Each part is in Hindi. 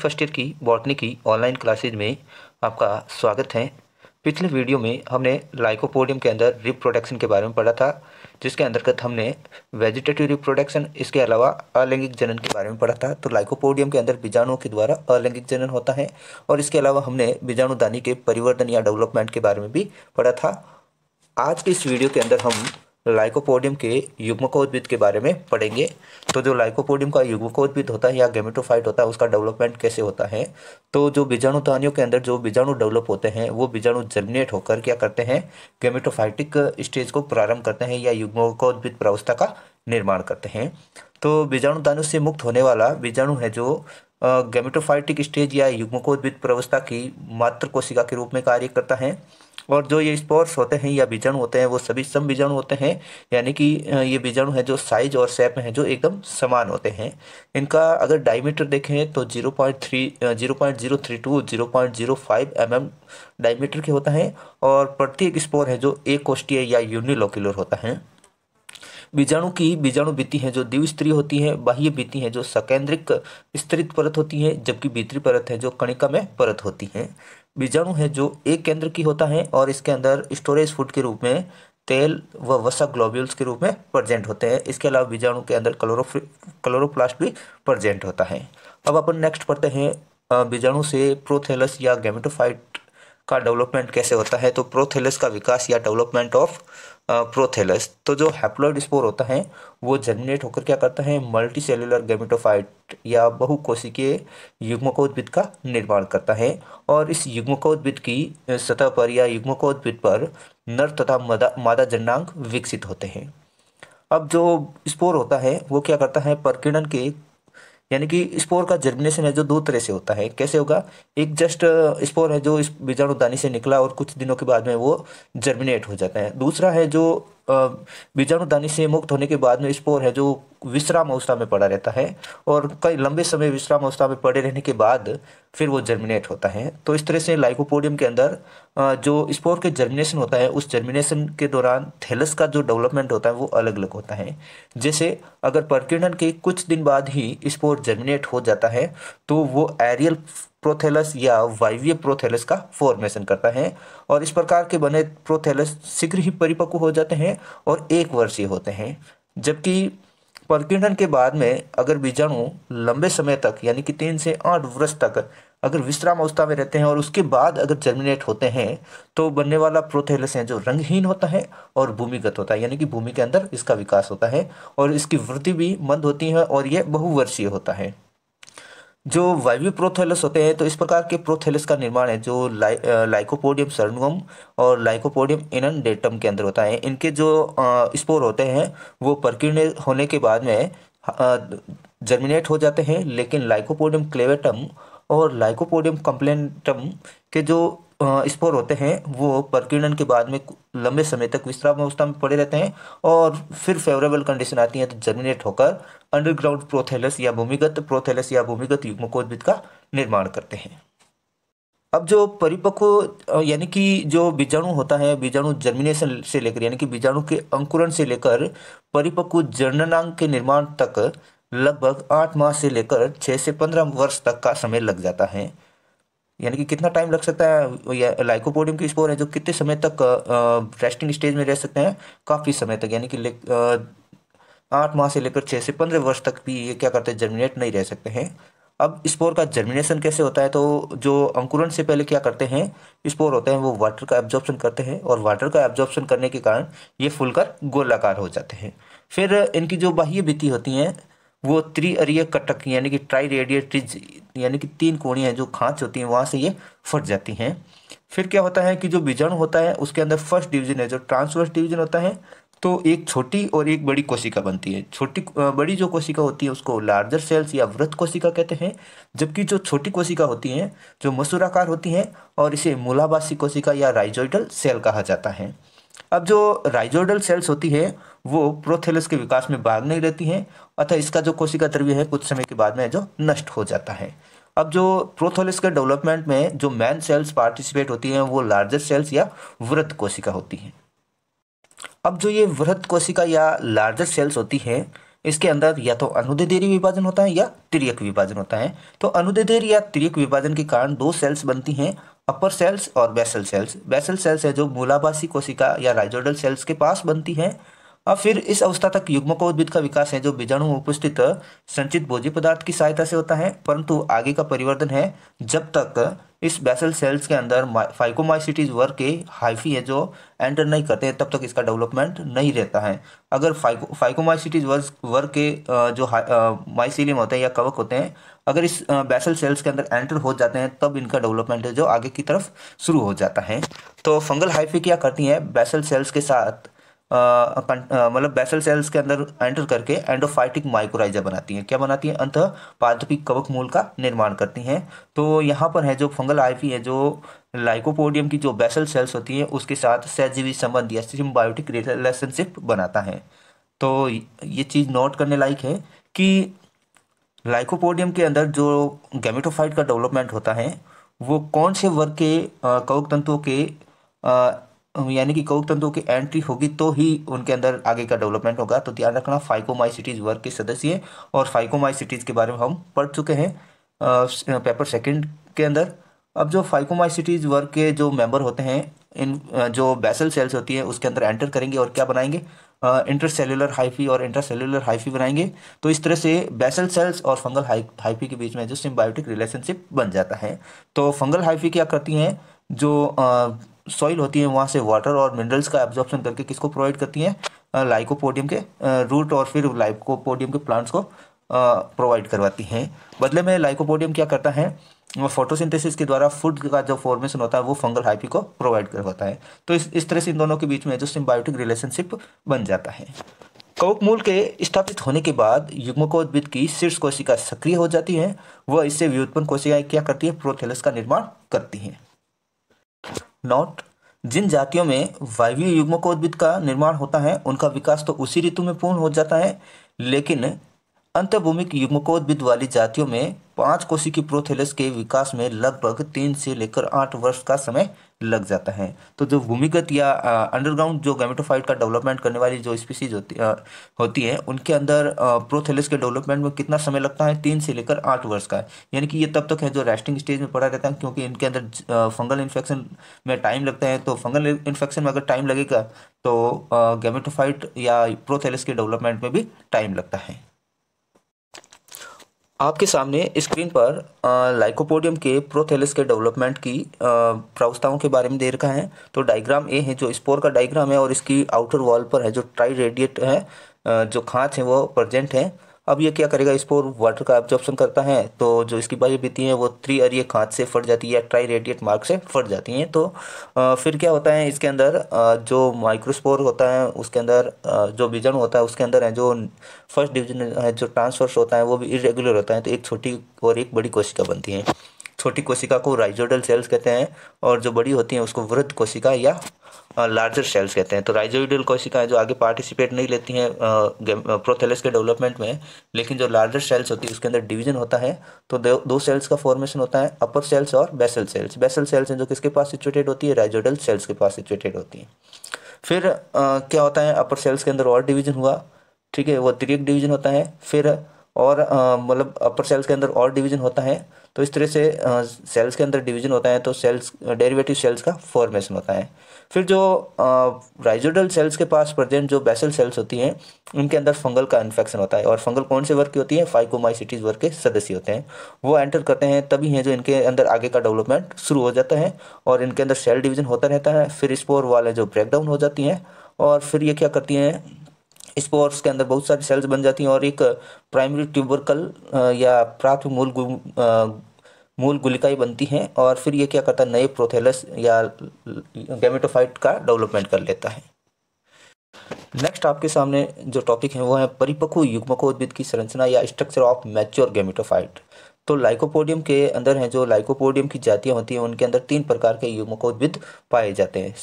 फर्स्ट ईयर की बॉटनी की ऑनलाइन क्लासेज में आपका स्वागत है। पिछले वीडियो में हमने लाइकोपोडियम के अंदर रिप्रोडक्शन के बारे में पढ़ा था, जिसके अंतर्गत हमने वेजिटेटिव रिप्रोडक्शन, इसके अलावा अलैंगिक जनन के बारे में पढ़ा था। तो लाइकोपोडियम के अंदर बीजाणुओं के द्वारा अलैंगिक जनन होता है और इसके अलावा हमने बीजाणुदानी के परिवर्तन या डेवलपमेंट के बारे में भी पढ़ा था। आज के इस वीडियो के अंदर हम लाइकोपोडियम के युग्मकोद्भिद के बारे में पढ़ेंगे। तो जो लाइकोपोडियम का युग्मकोद्भिद होता है या गैमेटोफाइट होता है, उसका डेवलपमेंट कैसे होता है। तो जो बीजाणुदानियों के अंदर जो बीजाणु डेवलप होते हैं वो बीजाणु जर्मिनेट होकर क्या करते हैं, गैमेटोफाइटिक स्टेज को प्रारंभ करते हैं या युग्मकोद्भिद प्रावस्था का निर्माण करते हैं। तो बीजाणुदानियों से मुक्त होने वाला बीजाणु है जो गैमेटोफाइटिक स्टेज या युग्मकोद्भिद प्रावस्था की मात्र कोशिका के रूप में कार्य करता है। और जो ये स्पोर्स होते हैं या बीजाणु होते हैं वो सभी सम बीजाणु होते हैं, यानी कि ये बीजाणु है जो साइज और शेप में है जो एकदम समान होते हैं। इनका अगर डायमीटर देखें तो 0.032 0.05 mm डायमीटर के होता है और प्रत्येक स्पोर है जो एक कोष्ठीय या यूनिलोक्यूलर होता है। बीजाणु की बीजाणु भित्ति है जो द्विस्तरीय होती है, बाह्य भित्ति है जो सकेंद्रिक स्तरित परत होती है, जबकि भीतरी परत है जो कणिका में परत होती है। बीजाणु है जो एक केंद्र की होता है और इसके अंदर स्टोरेज फूड के रूप में तेल व वसा ग्लोब्यूल्स के रूप में प्रेजेंट होते हैं। इसके अलावा बीजाणु के अंदर क्लोरोप्लास्ट भी प्रेजेंट होता है। अब अपन नेक्स्ट पढ़ते हैं बीजाणु से प्रोथैलस या गैमेटोफाइट का डेवलपमेंट कैसे होता है। तो प्रोथैलस का विकास या डेवलपमेंट ऑफ प्रोथैलस। तो जो हैप्लॉइड स्पोर होता है वो जर्मिनेट होकर क्या करता है, मल्टी सेलुलर गैमेटोफाइट या बहुकोशिकीय युग्मकोद्भिद का निर्माण करता है और इस युग्मकोद्भिद की सतह पर या युग्मकोद्भिद पर नर तथा मादा जननांग विकसित होते हैं। अब जो स्पोर होता है वो क्या करता है, प्रकीर्णन के यानी कि स्पोर का जर्मिनेशन है जो दो तरह से होता है। कैसे होगा, एक जस्ट स्पोर है जो इस बीजाणुदानी से निकला और कुछ दिनों के बाद में वो जर्मिनेट हो जाता है। दूसरा है जो बीजाणुदानी से मुक्त होने के बाद में स्पोर है जो विश्राम अवस्था में पड़ा रहता है और कई लंबे समय विश्राम अवस्था में पड़े रहने के बाद फिर वो जर्मिनेट होता है। तो इस तरह से लाइकोपोडियम के अंदर जो स्पोर के जर्मिनेशन होता है उस जर्मिनेशन के दौरान थैलस का जो डेवलपमेंट होता है वो अलग अलग होता है। जैसे अगर प्रकीर्णन के कुछ दिन बाद ही स्पोर जर्मिनेट हो जाता है तो वो एरियल प्रोथैलस या वायवीय प्रोथैलस का फॉर्मेशन करता है और इस प्रकार के बने प्रोथैलस शीघ्र ही परिपक्व हो जाते हैं और 1 वर्षीय होते हैं। जबकि प्रकीर्णन के बाद में अगर बीजाणु लंबे समय तक यानी कि 3 से 8 वर्ष तक अगर विश्राम अवस्था में रहते हैं और उसके बाद अगर जर्मिनेट होते हैं तो बनने वाला प्रोथैलस है जो रंगहीन होता है और भूमिगत होता है, यानी कि भूमि के अंदर इसका विकास होता है और इसकी वृद्धि भी मंद होती है और यह बहुवर्षीय होता है। जो वायवीय प्रोथैलस होते हैं तो इस प्रकार के प्रोथैलस का निर्माण है जो लाइकोपोडियम सर्नुम और लाइकोपोडियम इनंडेटम के अंदर होता है। इनके जो स्पोर होते हैं वो प्रकीर्ण होने के बाद में जर्मिनेट हो जाते हैं, लेकिन लाइकोपोडियम क्लेवेटम और लाइकोपोडियम कंप्लेंटम के जो स्पोर होते हैं वो प्रकीर्णन के बाद में लंबे समय तक विश्राम अवस्था में पड़े रहते हैं और फिर फेवरेबल कंडीशन आती है तो जर्मिनेट होकर अंडरग्राउंड प्रोथैलस या भूमिगत युग्मकोद्भिद का निर्माण करते हैं। अब जो परिपक्व यानी कि जो बीजाणु होता है, बीजाणु जर्मिनेशन से लेकर यानी कि बीजाणु के अंकुरण से लेकर परिपक्व जननांग के निर्माण तक लगभग 8 माह से लेकर 6 से 15 वर्ष तक का समय लग जाता है। यानी कि कितना टाइम लग सकता है, लाइकोपोडियम की स्पोर है जो कितने समय तक रेस्टिंग स्टेज में रह सकते हैं, काफ़ी समय तक, यानी कि 8 माह से लेकर 6 से 15 वर्ष तक भी ये क्या करते हैं, जर्मिनेट नहीं रह सकते हैं। अब स्पोर का जर्मिनेशन कैसे होता है, तो जो अंकुरण से पहले क्या करते हैं स्पोर होते हैं वो वाटर का एब्जॉर्प्शन करते हैं और वाटर का एब्जॉर्प्शन करने के कारण ये फूलकर गोलाकार हो जाते हैं। फिर इनकी जो बाह्य भित्ति होती हैं वो त्रिअरीय कटक यानी कि ट्राई रेडिएट्रिज यानी कि 3 कोणीय जो खांच होती हैं वहाँ से ये फट जाती हैं। फिर क्या होता है कि जो बीजाणु होता है उसके अंदर फर्स्ट डिवीजन है जो ट्रांसवर्स डिवीजन होता है, तो एक छोटी और एक बड़ी कोशिका बनती है। बड़ी जो कोशिका होती है उसको लार्जर सेल्स या वृत्त कोशिका कहते हैं, जबकि जो छोटी कोशिका होती हैं जो मसूराकार होती हैं और इसे मूलाभासी कोशिका या राइजोइडल सेल कहा जाता है। अब जो राइजोइडल सेल्स होती है वो प्रोथैलस के विकास में भाग नहीं रहती हैं, अतः इसका जो कोशिका द्रव्य है कुछ समय के बाद में जो नष्ट हो जाता है। अब जो प्रोथैलस के डेवलपमेंट में जो मैन सेल्स पार्टिसिपेट होती हैं वो लार्जर सेल्स या वृत्त कोशिका होती हैं। अब जो ये वृहत कोशिका या लार्जर सेल्स होती हैं इसके अंदर या तो अनुदैर्ध्य विभाजन होता है या तिर्यक विभाजन होता है। तो अनुदैर्ध्य या तिर्यक विभाजन के कारण दो सेल्स बनती हैं, अपर सेल्स और बेसल सेल्स। बेसल सेल्स है जो मूलाभासी कोशिका या राइजोइडल सेल्स के पास बनती है। अब फिर इस अवस्था तक युग्मकोद्भिद का विकास है जो बीजाणु में उपस्थित संचित भोज्य पदार्थ की सहायता से होता है, परंतु आगे का परिवर्तन है जब तक इस बेसल सेल्स के अंदर फाइकोमाइसिटीज वर्ग के हाइफी है जो एंटर नहीं करते हैं तब तक इसका डेवलपमेंट नहीं रहता है। अगर फाइकोमाइसिटीज वर्ग के जो माइसीलियम होते हैं या कवक होते हैं, अगर इस बेसल सेल्स के अंदर एंटर हो जाते हैं तब इनका डेवलपमेंट है जो आगे की तरफ शुरू हो जाता है। तो फंगल हाइफी क्या करती हैं, बेसल सेल्स के साथ मतलब बेसल सेल्स के अंदर एंटर करके एंडोफाइटिक माइकोराइजा बनाती हैं। क्या बनाती हैं, अंतः पादपी कवक मूल का निर्माण करती हैं। तो यहाँ पर है जो फंगल हाइफी है जो लाइकोपोडियम की जो बेसल सेल्स होती है उसके साथ सहजीवी संबंध या सिम्बायोटिक रिलेशनशिप बनाता है। तो ये चीज़ नोट करने लायक है कि लाइकोपोडियम के अंदर जो गैमेटोफाइट का डेवलपमेंट होता है वो कौन से वर्ग के कवक तंतुओं के यानी कि कवक तंतुओं की एंट्री होगी तो ही उनके अंदर आगे का डेवलपमेंट होगा। तो ध्यान रखना, फाइकोमाइसिटीज वर्ग के सदस्य और फाइकोमाइसिटीज के बारे में हम पढ़ चुके हैं पेपर सेकंड के अंदर। अब जो फाइकोमाइसिटीज वर्ग के जो मेंबर होते हैं इन जो बेसल सेल्स होती है उसके अंदर एंटर करेंगे और क्या बनाएंगे, इंटरसेल्युलर हाइफी और इंट्रासेल्युलर हाइफी बनाएंगे। तो इस तरह से बेसल सेल्स और फंगल हाइफी के बीच में जो सिम्बायोटिक रिलेशनशिप बन जाता है। तो फंगल हाइफी क्या करती हैं, जो सॉइल होती है वहाँ से वाटर और मिनरल्स का एब्जॉर्प्शन करके किसको प्रोवाइड करती हैं, लाइकोपोडियम के रूट और फिर लाइकोपोडियम के प्लांट्स को प्रोवाइड करवाती हैं। बदले में लाइकोपोडियम क्या करता है, फोटोसिंथेसिस के द्वारा फूड का जो फॉर्मेशन होता है वो फंगल हाइफी को प्रोवाइड करवाता है। तो इस तरह से इन दोनों के बीच में जो सिम्बायोटिक रिलेशनशिप बन जाता है। कवक मूल के स्थापित होने के बाद युग्मकोद्भिद की शीर्ष कोशिका सक्रिय हो जाती है। वह इससे व्युत्पन्न कोशिकाएं क्या करती है, प्रोथेलस का निर्माण करती हैं। नोट, जिन जातियों में वायवीय युग्मकोद्भिद का निर्माण होता है उनका विकास तो उसी ऋतु में पूर्ण हो जाता है, लेकिन अंतर्भूमिक युग्मकोद्भिद वाली जातियों में 5 कोशिकी प्रोथेलस के विकास में लगभग 3 से लेकर 8 वर्ष का समय लग जाता है। तो जो भूमिगत या अंडरग्राउंड जो गैमेटोफाइट का डेवलपमेंट करने वाली जो स्पीसीज होती है उनके अंदर प्रोथेलस के डेवलपमेंट में कितना समय लगता है, 3 से लेकर 8 वर्ष का। यानी कि ये तब तक है जो रेस्टिंग स्टेज में पड़ा रहता है, क्योंकि इनके अंदर फंगल इन्फेक्शन में टाइम लगता है। तो फंगल इन्फेक्शन में अगर टाइम लगेगा तो गैमेटोफाइट या प्रोथेलस के डेवलपमेंट में भी टाइम लगता है। आपके सामने स्क्रीन पर लाइकोपोडियम के प्रोथेलस के डेवलपमेंट की प्रावस्थाओं के बारे में दे रखा है। तो डायग्राम ए है जो स्पोर का डायग्राम है और इसकी आउटर वॉल पर है जो ट्राई रेडिएट है, जो खांच है वो प्रेजेंट है। अब ये क्या करेगा, स्पोर वाटर का एब्जॉर्प्शन करता है तो जो इसकी बाह्य भित्ति है वो त्रिअरीय खांच से फट जाती है, ट्राई रेडिएट मार्ग से फट जाती हैं। तो फिर क्या होता है, इसके अंदर जो माइक्रोस्पोर होता है उसके अंदर जो बीजाणु होता है उसके अंदर है जो फर्स्ट डिवीजन है जो ट्रांसफर्स होता है वो भी इरेगुलर होता है। तो एक छोटी और एक बड़ी कोशिका बनती है। छोटी कोशिका को राइजोइडल सेल्स कहते हैं और जो बड़ी होती हैं उसको वृहद कोशिका या लार्जर सेल्स कहते हैं। तो राइजोइडल कोशिकाएं जो आगे पार्टिसिपेट नहीं लेती हैं प्रोथेलस के डेवलपमेंट में, लेकिन जो लार्जर सेल्स होती है उसके अंदर डिवीजन होता है। तो दो सेल्स का फॉर्मेशन होता है, अपर सेल्स और बेसल सेल्स। बेसल सेल्स हैं जो किसके पास सिचुएटेड होती है, राइजोइडल सेल्स के पास सिचुएटेड होती है। फिर क्या होता है, अपर सेल्स के अंदर और डिवीजन हुआ, ठीक है, वो त्रिक डिवीजन होता है। फिर और मतलब अपर सेल्स के अंदर और डिवीजन होता है। तो इस तरह से सेल्स के अंदर डिवीजन होता है तो सेल्स डेरिवेटिव सेल्स का फॉर्मेशन होता है। फिर जो राइजोइडल सेल्स के पास प्रेजेंट जो बेसल सेल्स होती हैं उनके अंदर फंगल का इन्फेक्शन होता है। और फंगल कौन से वर्ग की होती है, फाइकोमाइसिटीज वर्ग के सदस्य होते हैं। वो एंटर करते हैं तभी हैं जो इनके अंदर आगे का डेवलपमेंट शुरू हो जाता है और इनके अंदर सेल डिवीजन होता रहता है। फिर स्पोर वाले जो ब्रेक डाउन हो जाती हैं और फिर ये क्या करती हैं, स्पोर्स के अंदर बहुत सारी सेल्स बन जाती हैं और एक प्राइमरी ट्यूबरकल या प्राथमिक मूल गुलिकाएं बनती हैं। और फिर ये क्या करता है, नए प्रोथेलस या गैमेटोफाइट का डेवलपमेंट कर लेता है। नेक्स्ट आपके सामने जो टॉपिक है वो है परिपक्व युग्मकोद्भिद की संरचना या स्ट्रक्चर ऑफ मैच्योर गैमेटोफाइट। तो लाइकोपोडियम के अंदर है जो लाइकोपोडियम की जातियां होती हैं उनके अंदर 3 प्रकार के युग्मकोद्भिद पाए जाते हैं।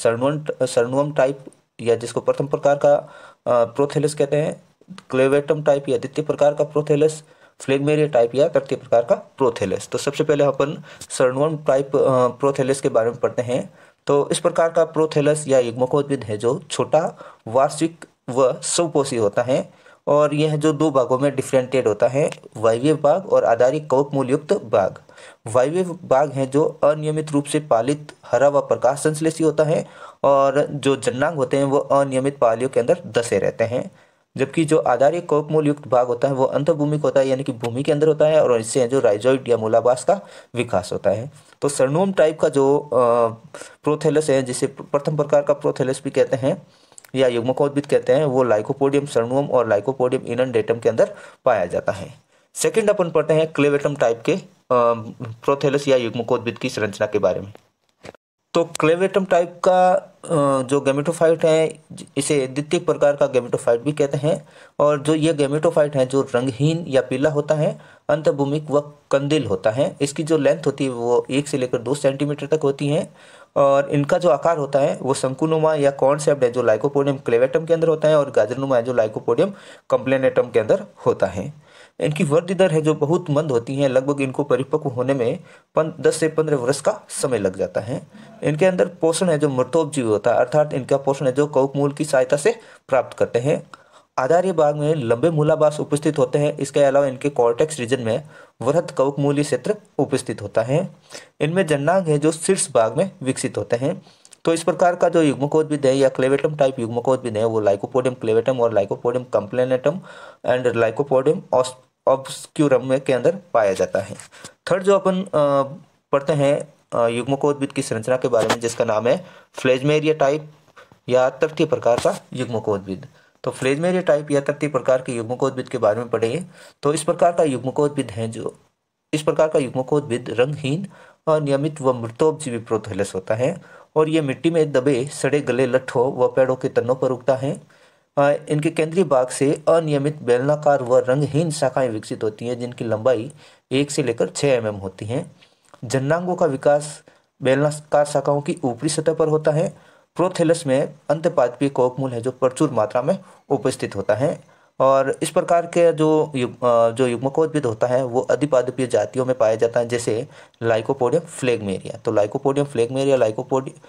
सर्नुअम टाइप या जिसको प्रथम प्रकार का प्रोथेलस कहते हैं, क्लेवेटम टाइप या द्वितीय प्रकार का प्रोथेलस, फ्लेगमेरिया टाइप या तृतीय प्रकार का प्रोथेलस। तो सबसे पहले अपन सर्नुअम टाइप प्रोथेलस के बारे में पढ़ते हैं। तो इस प्रकार का प्रोथेलस या युग्मकोद्भिद है जो छोटा, वार्षिक व स्वपोषी होता है और यह जो दो भागों में डिफरेंटिएट होता है, वायवीय भाग और आधारिक कवक मूल युक्त भाग। वायवीय भाग है जो अनियमित रूप से पालित हरा व प्रकाश संश्लेषी होता है, और जो जननांग होते हैं वो अनियमित पालियों के अंदर धसे रहते हैं। जबकि जो आधारिक कवक मूल युक्त भाग होता है वो अंतर्भूमिक होता है, यानी कि भूमि के अंदर होता है, और इससे जो राइजोइड या मूलाभास का विकास होता है। तो सर्नोम टाइप का जो प्रोथेलस है, जिसे प्रथम प्रकार का प्रोथेलस भी कहते हैं या युग्मकोद्भिद कहते हैं, वो लाइकोपोडियम सर्नुम और लाइकोपोडियम इननडेटम के अंदर पाया जाता है। सेकंड अपन पढ़ते हैं क्लेवेटम टाइप के प्रोथेलस या युग्मकोद्भिद की संरचना के बारे में। तो क्लेवेटम टाइप का जो गैमेटोफाइट है, इसे द्वितीय प्रकार का गैमेटोफाइट भी कहते हैं। और जो ये गैमेटोफाइट है जो रंगहीन या पीला होता है, अंतर्भूमिक व कंदिल होता है। इसकी जो लेंथ होती है वो 1 से लेकर 2 सेंटीमीटर तक होती है, और इनका जो आकार होता है वो शंकुनुमा या कॉर्न शेप्ड है जो लाइकोपोडियम क्लेवेटम के अंदर होता है, और गाजरनुमा है जो लाइकोपोडियम कंप्लेनेटम के अंदर होता है। इनकी वृद्धि दर है जो बहुत मंद होती है, लगभग इनको परिपक्व होने में 10 से 15 वर्ष का समय लग जाता है। इनके अंदर पोषण है जो मृतोपजीवी होता है, अर्थात इनका पोषण है जो कवक मूल की सहायता से प्राप्त करते हैं। आधारीय भाग में लंबे मूलाभास उपस्थित होते हैं। इसके अलावा इनके कॉर्टेक्स रीजन में वृहद कवक मूली क्षेत्र उपस्थित होता है। इनमें जननांग है जो शीर्ष भाग में विकसित होते हैं। तो इस प्रकार का जो युग्मकोद्भिद है या क्लेवेटम टाइप युग्मकोद्भिद है वो लाइकोपोडियम क्लेवेटम और लाइकोपोडियम कंप्लेनेटम एंड लाइकोपोडियम ऑब्स्क्यूरम में के अंदर पाया जाता है। थर्ड जो अपन पढ़ते हैं युग्मकोद्भिद की संरचना के बारे में, जिसका नाम है फ्लेजमेरिया टाइप या तृतीय प्रकार का युग्मकोद्भिद। तो फ्लेजमेरिया टाइप या तृतीय प्रकार के युग्मकोद्भिद के बारे में पढ़ेंगे। तो इस प्रकार का युग्मकोद्भिद है जो इस प्रकार का युग्मकोद्भिद रंगहीन, अनियमित व मृतोपजीवी प्रोथेलस होता है, और ये मिट्टी में दबे सड़े गले लट्ठों व पेड़ों के तनों पर उगता है। इनके केंद्रीय भाग से अनियमित बेलनाकार व रंगहीन शाखाएं विकसित होती हैं, जिनकी लंबाई 1 से लेकर 6 mm होती हैं। जननांगों का विकास बेलनाकार शाखाओं की ऊपरी सतह पर होता है। प्रोथेलस में अंतपादपीय कवकमूल है जो प्रचुर मात्रा में उपस्थित होता है, और इस प्रकार के जो युग्मकोद्भिद होता है वो अधिपादपीय जातियों में पाया जाता है, जैसे लाइकोपोडियम फ्लेगमेरिया। तो लाइकोपोडियम फ्लेगमेरिया लाइकोपोडियम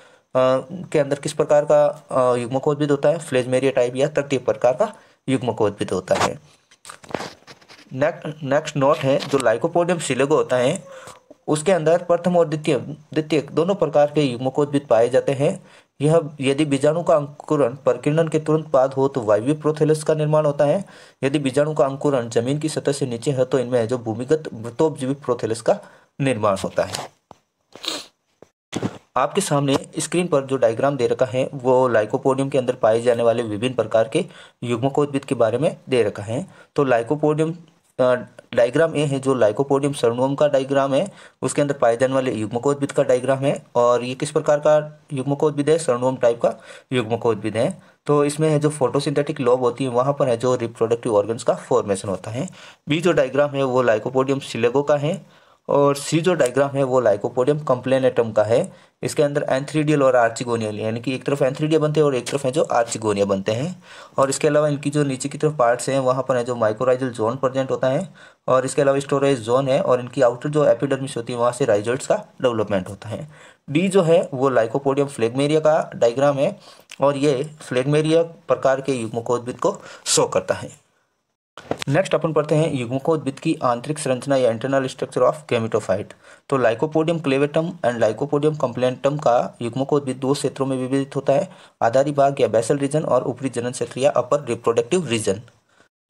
के अंदर किस प्रकार का युग्मकोद्भिद होता है? फ्लेजमेरिया टाइप या तृतीय प्रकार का युग्मकोद्भिद होता है। नेक्स्ट नोट है जो लाइकोपोडियम सिलेगो होता है, उसके अंदर प्रथम और द्वितीय दोनों प्रकार के युग्मकोद्भिद पाए जाते हैं। यह यदि बीजाणु का अंकुरण प्रकीर्णन के तुरंत बाद हो तो वायवीय प्रोथेलस का निर्माण होता है। यदि बीजाणु का अंकुरण जमीन की सतह से नीचे है तो इनमें जो भूमिगत मृतोपजीवी प्रोथेलस का निर्माण होता है। आपके सामने स्क्रीन पर जो डायग्राम दे रखा है वो लाइकोपोडियम के अंदर पाए जाने वाले विभिन्न प्रकार के युग्मकोद्भिद के बारे में दे रखा है। तो लाइकोपोडियम डायग्राम ये है जो लाइकोपोडियम सर्नुम का डायग्राम है, उसके अंदर पाए जाने वाले युग्मकोद्भिद का डायग्राम है। और ये किस प्रकार का युग्मकोद्भिद है? सर्नुम टाइप का युग्मकोद्भिद है। तो इसमें है जो फोटोसिंथेटिक लोब होती है वहाँ पर है जो रिप्रोडक्टिव ऑर्गन्स का फॉर्मेशन होता है। बी जो डायग्राम है वो लाइकोपोडियम सिलेगो का है, और सी जो डायग्राम है वो लाइकोपोडियम कंप्लेनेटम का है। इसके अंदर एंथ्रीडियल और आर्चिगोनियल यानी कि एक तरफ एंथ्रीडिया बनते हैं और एक तरफ है जो आर्चिगोनिया बनते हैं। और इसके अलावा इनकी जो नीचे की तरफ पार्ट्स हैं वहाँ पर है जो माइक्रोराइजल जोन प्रेजेंट होता है, और इसके अलावा स्टोरेज जोन है, और इनकी आउटर जो एपिडर्मिस होती है वहाँ से राइजोइड्स का डेवलपमेंट होता है। डी जो है वो लाइकोपोडियम फ्लेगमेरिया का डायग्राम है, और ये फ्लेगमेरिया प्रकार के युग्मकोद्भिद को शो करता है। नेक्स्ट अपन पढ़ते हैं युग्मकोद्भिद की आंतरिक संरचना या इंटरनल स्ट्रक्चर ऑफ गैमेटोफाइट। तो लाइकोपोडियम क्लेवेटम एंड लाइकोपोडियम कंप्लेनेटम का युग्मकोद्भिद 2 क्षेत्रों में विभाजित होता है, आधारी भाग या बेसल रीजन और ऊपरी जनन क्षेत्र या अपर रिप्रोडक्टिव रीजन।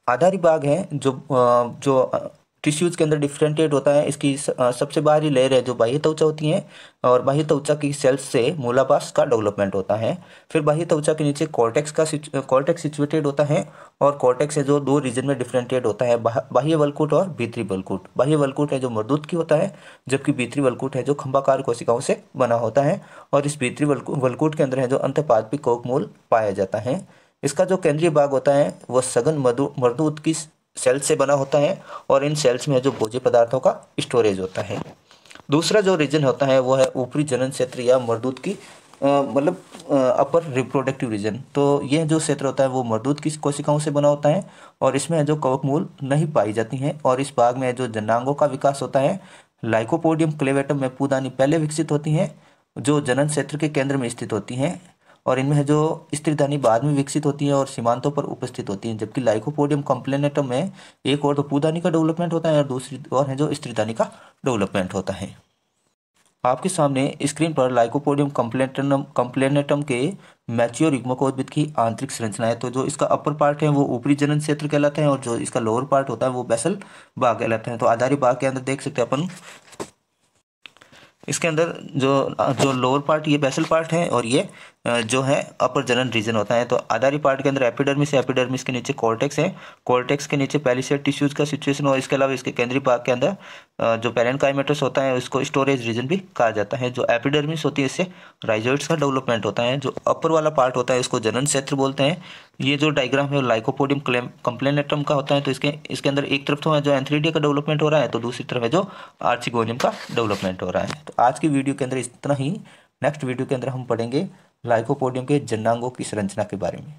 आधारी भाग है जो टिश्यूज के अंदर डिफरेंशिएट होता है। इसकी सबसे बाहरी लेयर है जो बाह्य त्वचा होती है, और बाह्य त्वचा की सेल्स से मूलाभास का डेवलपमेंट होता है। फिर बाह्य त्वचा के नीचे कॉर्टेक्स सिचुएटेड होता है, और कॉर्टेक्स है जो 2 रीजन में डिफरेंशिएट होता है, बाह्य वलकुट और भीतरी वलकुट। बाह्य वलकुट है जो मर्दूत की होता है, जबकि भीतरी वलकुट है जो खंभाकार कोशिकाओं से बना होता है, और इस भीतरी वलकुट के अंदर है जो अंतपादपीय कवकमूल पाया जाता है। इसका जो केंद्रीय भाग होता है वह सघन मर्दूत की सेल्स से बना होता है, और इन सेल्स में जो भोज्य पदार्थों का स्टोरेज होता है। दूसरा जो रीजन होता है वो है ऊपरी जनन क्षेत्र या मर्दूत की अपर रिप्रोडक्टिव रीजन। तो यह जो क्षेत्र होता है वो मर्दूत की कोशिकाओं से बना होता है, और इसमें जो कवकमूल नहीं पाई जाती हैं, और इस भाग में जो जननांगों का विकास होता है। लाइकोपोडियम क्लेवेटम में पूदानी पहले विकसित होती हैं जो जनन क्षेत्र के केंद्र में स्थित होती हैं, और इनमें है जो स्त्रीधानी बाद में विकसित होती है और सीमांतों पर उपस्थित होती हैं, जबकि लाइकोपोडियम कंप्लेनेटम में एक और तो पूदानी का डेवलपमेंट होता है और दूसरी और है जो स्त्रीधानी का डेवलपमेंट होता है। आपके सामने स्क्रीन पर लाइकोपोडियम कंप्लेनेटम के मैच्योर युग्मकोद्भिद की आंतरिक संरचना है। तो जो इसका अपर पार्ट है वो ऊपरी जनन क्षेत्र कहलाता है और जो इसका लोअर पार्ट होता है वो बेसल भाग कहलाता है। तो आधारी भाग के अंदर देख सकते हैं अपन, इसके अंदर जो जो लोअर पार्ट ये बेसल पार्ट है और ये जो है अपर जनन रीजन होता है। तो आधारी पार्ट के अंदर एपिडर्मिस है, एपिडर्मिस के नीचे कॉर्टेक्स है, कॉर्टेक्स के नीचे पैलिसेड टिश्यूज का सिचुएशन और इसके अलावा इसके केंद्रीय भाग के अंदर जो पेरेन्काइमेटस होता है उसको स्टोरेज रीजन भी कहा जाता है। जो एपिडर्मिस होती है इससे राइजोइड्स का डेवलपमेंट होता है। जो अपर वाला पार्ट होता है इसको जनन क्षेत्र बोलते हैं। ये जो डायग्राम है वो लाइकोपोडियम कंप्लेनेटम का होता है। तो इसके अंदर एक तरफ तो है जो एंथ्रीडिया का डेवलपमेंट हो रहा है, तो दूसरी तरफ है जो आर्चिगोनियम का डेवलपमेंट हो रहा है। तो आज की वीडियो के अंदर इतना ही। नेक्स्ट वीडियो के अंदर हम पढ़ेंगे लाइकोपोडियम के जननांगों की संरचना के बारे में।